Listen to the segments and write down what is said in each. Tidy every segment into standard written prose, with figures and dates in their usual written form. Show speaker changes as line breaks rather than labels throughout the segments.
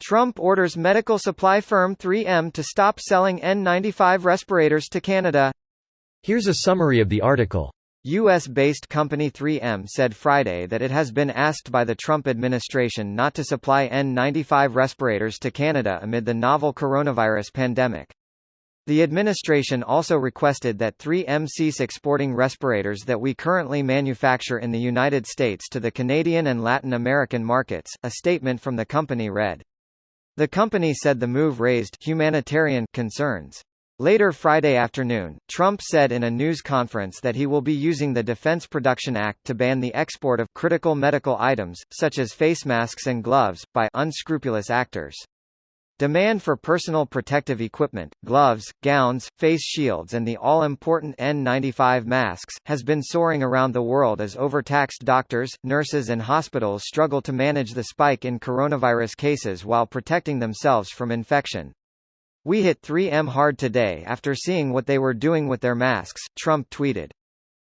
Trump orders medical supply firm 3M to stop selling N95 respirators to Canada.
Here's a summary of the article.
U.S.-based company 3M said Friday that it has been asked by the Trump administration not to supply N95 respirators to Canada amid the novel coronavirus pandemic. The administration also requested that 3M cease exporting respirators that we currently manufacture in the United States to the Canadian and Latin American markets, a statement from the company read. The company said the move raised humanitarian concerns. Later Friday afternoon, Trump said in a news conference that he will be using the Defense Production Act to ban the export of critical medical items, such as face masks and gloves, by unscrupulous actors. Demand for personal protective equipment, gloves, gowns, face shields and the all-important N95 masks, has been soaring around the world as overtaxed doctors, nurses and hospitals struggle to manage the spike in coronavirus cases while protecting themselves from infection. "We hit 3M hard today after seeing what they were doing with their masks," Trump tweeted.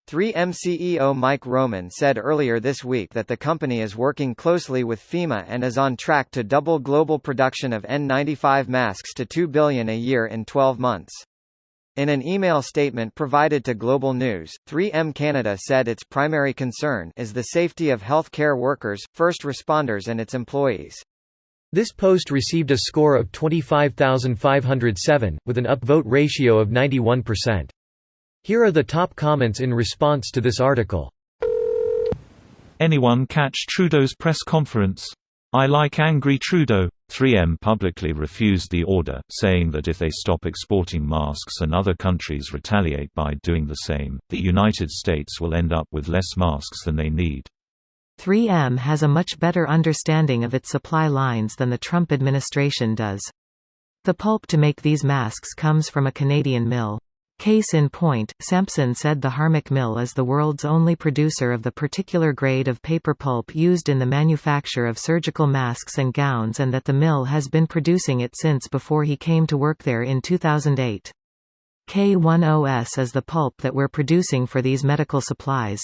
3M CEO Mike Roman said earlier this week that the company is working closely with FEMA and is on track to double global production of N95 masks to 2 billion a year in 12 months. In an email statement provided to Global News, 3M Canada said its primary concern is the safety of healthcare workers, first responders and its employees.
This post received a score of 25,507, with an upvote ratio of 91%. Here are the top comments in response to this article.
Anyone catch Trudeau's press conference? I like angry Trudeau. 3M publicly refused the order, saying that if they stop exporting masks and other countries retaliate by doing the same, the United States will end up with less masks than they need.
3M has a much better understanding of its supply lines than the Trump administration does. The pulp to make these masks comes from a Canadian mill. Case in point, Sampson said the Harmac mill is the world's only producer of the particular grade of paper pulp used in the manufacture of surgical masks and gowns and that the mill has been producing it since before he came to work there in 2008. K10S is the pulp that we're producing for these medical supplies.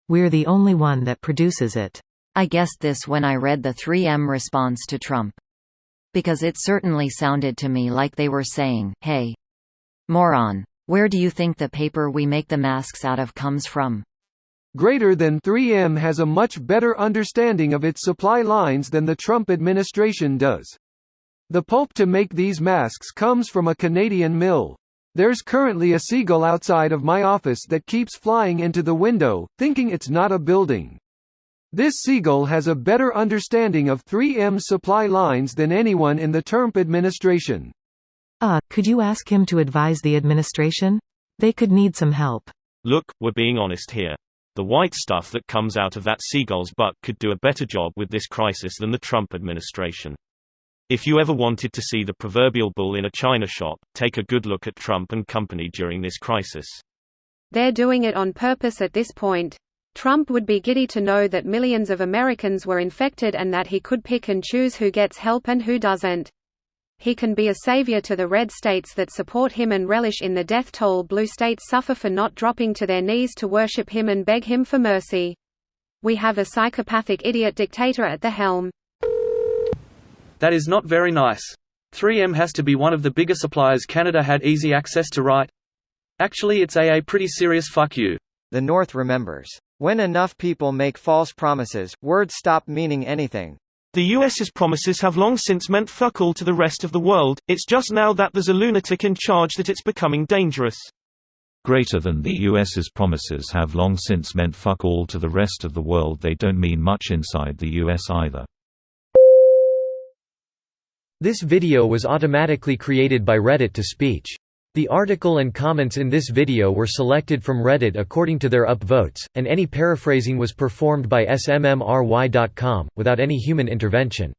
We're the only one that produces it.
I guessed this when I read the 3M response to Trump. Because it certainly sounded to me like they were saying, hey, moron. Where do you think the paper we make the masks out of comes from?
Greater than 3M has a much better understanding of its supply lines than the Trump administration does. The pulp to make these masks comes from a Canadian mill. There's currently a seagull outside of my office that keeps flying into the window, thinking it's not a building. This seagull has a better understanding of 3M's supply lines than anyone in the Trump administration.
Could you ask him to advise the administration? They could need some help.
Look, we're being honest here. The white stuff that comes out of that seagull's butt could do a better job with this crisis than the Trump administration. If you ever wanted to see the proverbial bull in a china shop, take a good look at Trump and company during this crisis.
They're doing it on purpose at this point. Trump would be giddy to know that millions of Americans were infected and that he could pick and choose who gets help and who doesn't. He can be a savior to the red states that support him and relish in the death toll blue states suffer for not dropping to their knees to worship him and beg him for mercy. We have a psychopathic idiot dictator at the helm.
That is not very nice. 3M has to be one of the bigger suppliers Canada had easy access to, right? Actually, it's a pretty serious fuck you.
The North remembers. When enough people make false promises, words stop meaning anything.
The US's promises have long since meant fuck all to the rest of the world, it's just now that there's a lunatic in charge that it's becoming dangerous.
Greater than the US's promises have long since meant fuck all to the rest of the world. They don't mean much inside the US either.
This video was automatically created by Reddit to speech. The article and comments in this video were selected from Reddit according to their upvotes, and any paraphrasing was performed by smmry.com, without any human intervention.